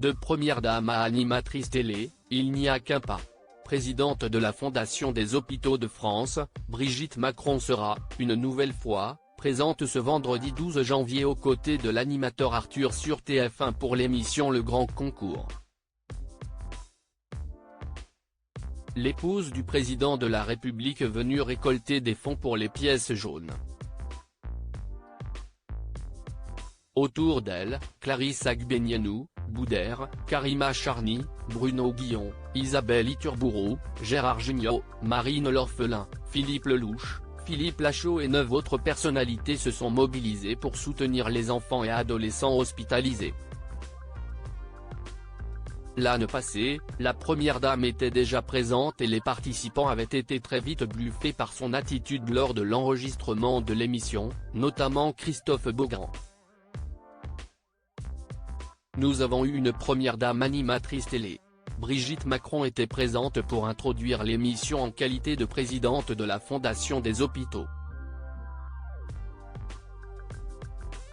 De première dame à animatrice télé, il n'y a qu'un pas. Présidente de la Fondation des Hôpitaux de France, Brigitte Macron sera, une nouvelle fois, présente ce vendredi 12 janvier aux côtés de l'animateur Arthur sur TF1 pour l'émission Le Grand Concours. L'épouse du président de la République venue récolter des fonds pour les pièces jaunes. Autour d'elle, Clarisse Agbenienou, Boudère, Karima Charny, Bruno Guillon, Isabelle Iturburu, Gérard Jugnot, Marine L'Orphelin, Philippe Lelouch, Philippe Lachaud et 9 autres personnalités se sont mobilisées pour soutenir les enfants et adolescents hospitalisés. L'année passée, la première dame était déjà présente et les participants avaient été très vite bluffés par son attitude lors de l'enregistrement de l'émission, notamment Christophe Beaugrand. Nous avons eu une première dame animatrice télé. Brigitte Macron était présente pour introduire l'émission en qualité de présidente de la Fondation des Hôpitaux.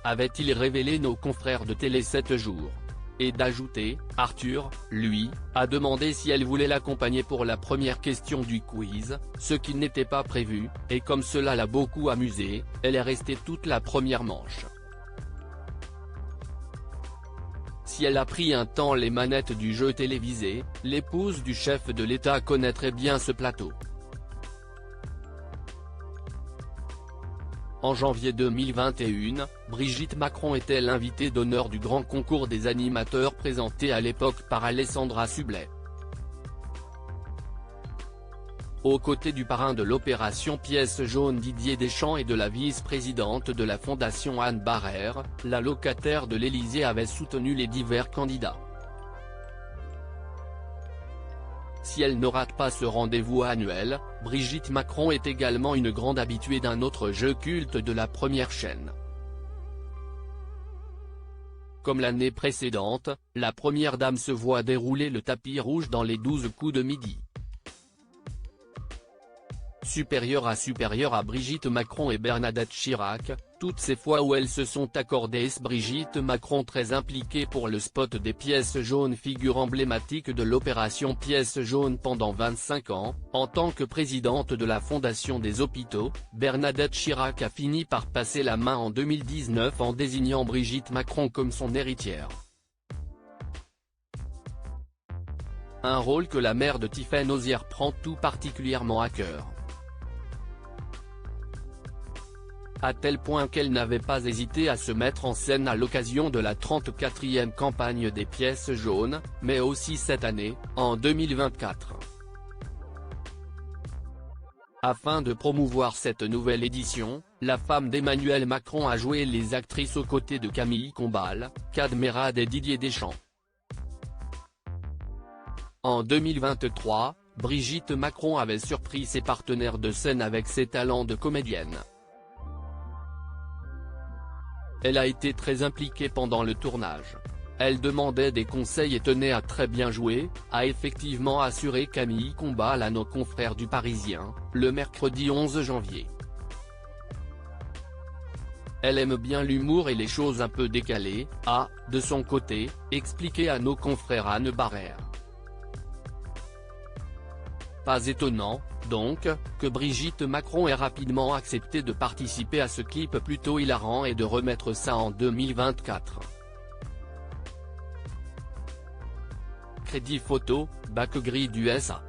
Avait-il révélé nos confrères de Télé 7 jours. Et d'ajouter, Arthur, lui, a demandé si elle voulait l'accompagner pour la première question du quiz, ce qui n'était pas prévu, et comme cela l'a beaucoup amusée, elle est restée toute la première manche. Si elle a pris un temps les manettes du jeu télévisé, l'épouse du chef de l'État connaîtrait bien ce plateau. En janvier 2021, Brigitte Macron était l'invitée d'honneur du grand concours des animateurs présenté à l'époque par Alessandra Sublet. Aux côtés du parrain de l'opération Pièce jaune Didier Deschamps et de la vice-présidente de la Fondation Anne Barrère, la locataire de l'Élysée avait soutenu les divers candidats. Si elle ne rate pas ce rendez-vous annuel, Brigitte Macron est également une grande habituée d'un autre jeu culte de la première chaîne. Comme l'année précédente, la première dame se voit dérouler le tapis rouge dans les 12 coups de midi. Supérieure à Brigitte Macron et Bernadette Chirac, toutes ces fois où elles se sont accordées. Brigitte Macron très impliquée pour le spot des pièces jaunes, figure emblématique de l'opération Pièces jaunes pendant 25 ans, en tant que présidente de la Fondation des Hôpitaux, Bernadette Chirac a fini par passer la main en 2019 en désignant Brigitte Macron comme son héritière. Un rôle que la mère de Tiffaine Osière prend tout particulièrement à cœur. À tel point qu'elle n'avait pas hésité à se mettre en scène à l'occasion de la 34e campagne des pièces jaunes, mais aussi cette année, en 2024. Afin de promouvoir cette nouvelle édition, la femme d'Emmanuel Macron a joué les actrices aux côtés de Camille Combal, Kad Merad et Didier Deschamps. En 2023, Brigitte Macron avait surpris ses partenaires de scène avec ses talents de comédienne. Elle a été très impliquée pendant le tournage. Elle demandait des conseils et tenait à très bien jouer, a effectivement assuré Camille Combal à nos confrères du Parisien, le mercredi 11 janvier. Elle aime bien l'humour et les choses un peu décalées, a, de son côté, expliqué à nos confrères Anne Barrère. Pas étonnant, donc, que Brigitte Macron ait rapidement accepté de participer à ce clip plutôt hilarant et de remettre ça en 2024. Crédit photo, bac gris du SA.